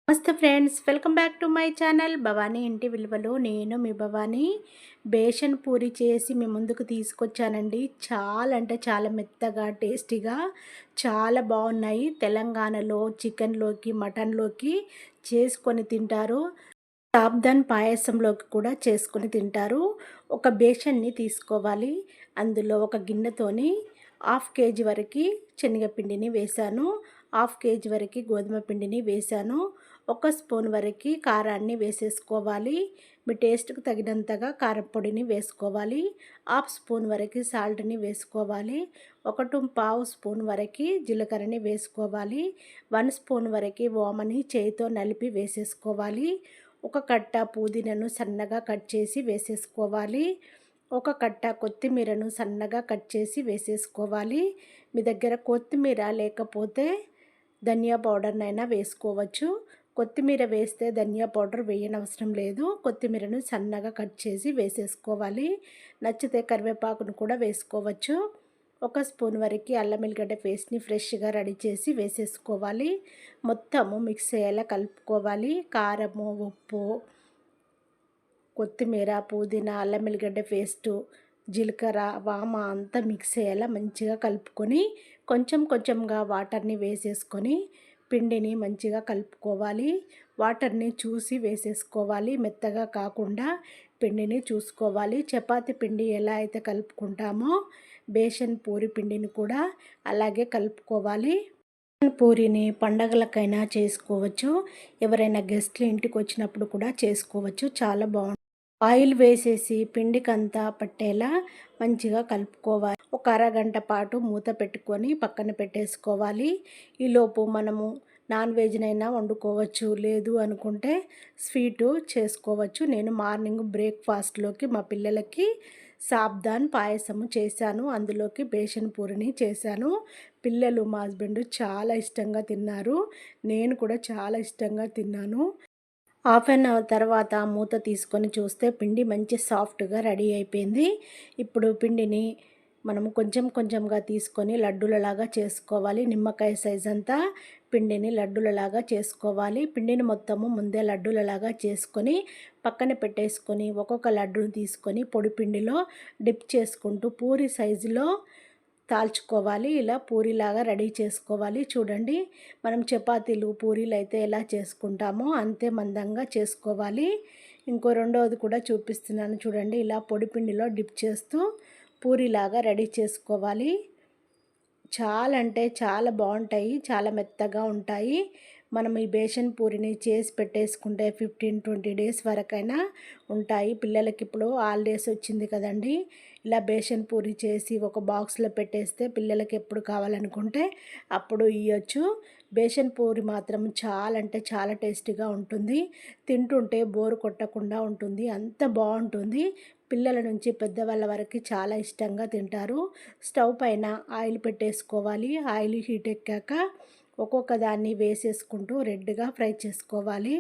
నమస్తే friends, welcome back to my channel Bhavani ఇంటి విలువలు. నేను మీ భవానీ. బేషన్ పూరి చేసి మీ ముందుకు తీసుకొచ్చానండి. చాలా అంటే చాలా మెత్తగా టేస్టీగా చాలా బాగున్నాయి. తెలంగాణలో చికెన్లోకి మటన్లోకి చేసుకొని తింటారు. సాబ్దాన్ పాయసంలోకి కూడా చేసుకొని తింటారు. ఒక బేషన్ని తీసుకోవాలి. అందులో ఒక గిన్నెతోని 1/2 కేజీ వరకు శనగపిండిని వేశాను. 1/2 కేజీ వరకు గోధుమ పిండిని వేశాను. 1 స్పూన్ వరకు కారాన్ని వేసేసుకోవాలి. మీ టేస్ట్కి తగినంతగా కారపొడిని వేసుకోవాలి. 1/2 స్పూన్ వరకు సాల్ట్ని వేసుకోవాలి. 1.5 స్పూన్ వరకు జీలకర్రని వేసుకోవాలి. 1 స్పూన్ వరకు ఓమని చేయితో నలిపి వేసేసుకోవాలి. ఒక కట్ట పుదీనాను సన్నగా కట్ చేసి వేసేసుకోవాలి. ఒక కట్ట కొత్తిమీరను సన్నగా కట్ చేసి వేసేసుకోవాలి. మీ దగ్గర కొత్తిమీర లేకపోతే ధనియా పౌడర్నైనా వేసుకోవచ్చు. కొత్తిమీర వేస్తే ధనియా పౌడర్ వేయనవసరం లేదు. కొత్తిమీరను సన్నగా కట్ చేసి వేసేసుకోవాలి. నచ్చితే కరివేపాకును కూడా వేసుకోవచ్చు. 1 స్పూన్ వరకు అల్లం ఎల్లిగడ్డ పేస్ట్ని ఫ్రెష్గా రెడీ చేసి వేసేసుకోవాలి. మొత్తము మిక్స్ అయ్యేలా కలుపుకోవాలి. కారము, ఉప్పు, కొత్తిమీర, పుదీనా, అల్లం ఎల్లిగడ్డ పేస్టు, జీలకర్ర, వామ అంతా మిక్స్ అయ్యేలా మంచిగా కలుపుకొని కొంచెం కొంచెంగా వాటర్ని వేసేసుకొని పిండిని మంచిగా కలుపుకోవాలి. వాటర్ని చూసి వేసేసుకోవాలి. మెత్తగా కాకుండా పిండిని చూసుకోవాలి. చపాతీ పిండి ఎలా అయితే కలుపుకుంటామో బేషన్ పూరి పిండిని కూడా అలాగే కలుపుకోవాలి. పూరిని పండగలకైనా చేసుకోవచ్చు. ఎవరైనా గెస్ట్లు ఇంటికి వచ్చినప్పుడు కూడా చేసుకోవచ్చు. చాలా బాగుంటుంది. ఆయిల్ వేసేసి పిండికంతా పట్టేలా మంచిగా కలుపుకోవాలి. ఒక అరగంట పాటు మూత పెట్టుకొని పక్కన పెట్టేసుకోవాలి. ఈలోపు మనము నాన్ వెజ్నైనా వండుకోవచ్చు. లేదు అనుకుంటే స్వీటు చేసుకోవచ్చు. నేను మార్నింగ్ బ్రేక్ఫాస్ట్లోకి మా పిల్లలకి సాబ్దాన్ పాయసము చేశాను. అందులోకి బేషన్ పూరిని చేశాను. పిల్లలు, మా హస్బెండ్ చాలా ఇష్టంగా తిన్నారు. నేను కూడా చాలా ఇష్టంగా తిన్నాను. 1/2 అవర్ తర్వాత మూత తీసుకొని చూస్తే పిండి మంచి సాఫ్ట్గా రెడీ అయిపోయింది. ఇప్పుడు పిండిని మనము కొంచెం కొంచెంగా తీసుకొని లడ్డూలలాగా చేసుకోవాలి. నిమ్మకాయ సైజ్ అంతా పిండిని లడ్డూలలాగా చేసుకోవాలి. పిండిని మొత్తము ముందే లడ్డూలలాగా చేసుకొని పక్కన పెట్టేసుకొని ఒక్కొక్క లడ్డూని తీసుకొని పొడి పిండిలో డిప్ చేసుకుంటూ పూరి సైజులో తాల్చుకోవాలి. ఇలా పూరిలాగా రెడీ చేసుకోవాలి. చూడండి, మనం చపాతీలు, పూరీలు అయితే ఎలా చేసుకుంటామో అంతే మందంగా చేసుకోవాలి. ఇంకో రెండవది కూడా చూపిస్తున్నాను చూడండి. ఇలా పొడిపిండిలో డిప్ చేస్తూ పూరిలాగా రెడీ చేసుకోవాలి. చాలా అంటే చాలా బాగుంటాయి. చాలా మెత్తగా ఉంటాయి. మనం ఈ బేషన్ పూరిని చేసి పెట్టేసుకుంటే 15-20 డేస్ వరకైనా ఉంటాయి. పిల్లలకి ఇప్పుడు హాలిడేస్ వచ్చింది కదండి. ఇలా బేషన్ పూరి చేసి ఒక బాక్స్లో పెట్టేస్తే పిల్లలకి ఎప్పుడు కావాలనుకుంటే అప్పుడు ఇవ్వచ్చు. బేషన్ పూరి మాత్రం చాలా అంటే చాలా టేస్టీగా ఉంటుంది. తింటుంటే బోరు కొట్టకుండా ఉంటుంది. అంత బాగుంటుంది. పిల్లల నుంచి పెద్దవాళ్ళ వరకు చాలా ఇష్టంగా తింటారు. స్టవ్ పైన ఆయిల్ పెట్టేసుకోవాలి. ఆయిల్ హీట్ ఎక్కాక ఒక్కొక్క దాన్ని వేసేసుకుంటూ రెడ్గా ఫ్రై చేసుకోవాలి.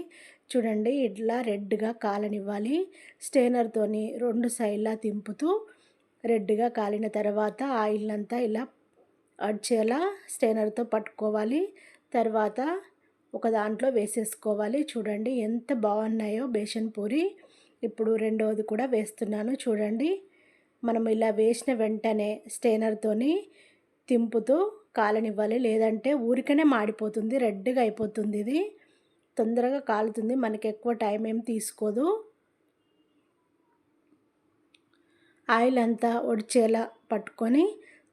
చూడండి, ఇట్లా రెడ్గా కాలనివ్వాలి. స్టెయినర్తోని 2 సైడ్లా తింపుతూ రెడ్గా కాలిన తర్వాత ఆయిల్ అంతా ఇలా అడ్చేలా స్టెయినర్తో పట్టుకోవాలి. తర్వాత ఒక దాంట్లో వేసేసుకోవాలి. చూడండి ఎంత బాగున్నాయో బేషన్ పూరి. ఇప్పుడు రెండవది కూడా వేస్తున్నాను చూడండి. మనం ఇలా వేసిన వెంటనే స్టెయినర్తోని తింపుతూ కాలనివ్వాలి. లేదంటే ఊరికనే మాడిపోతుంది, రెడ్గా అయిపోతుంది. ఇది తొందరగా కాలుతుంది, మనకి ఎక్కువ టైం ఏం తీసుకోదు. ఆయిల్ అంతా ఒడిచేలా పట్టుకొని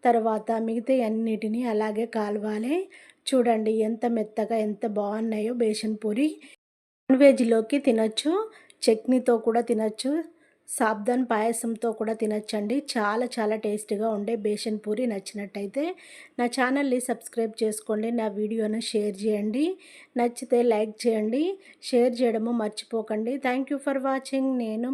తర్వాత మిగతా అన్నిటిని అలాగే కాలవాలి. చూడండి ఎంత మెత్తగా ఎంత బాగున్నాయో బేషన్ పూరి. నాన్ వెజ్లోకి తినచ్చు, చట్నీతో కూడా తినచ్చు, సాబ్దాన్ పాయసంతో కూడా తినచ్చండి. చాలా చాలా టేస్టీగా ఉండే బేషన్ పూరి నచ్చినట్టయితే నా ఛానల్ని సబ్స్క్రైబ్ చేసుకోండి. నా వీడియోను షేర్ చేయండి. నచ్చితే లైక్ చేయండి. షేర్ చేయడము మర్చిపోకండి. Thank you for watching. నేను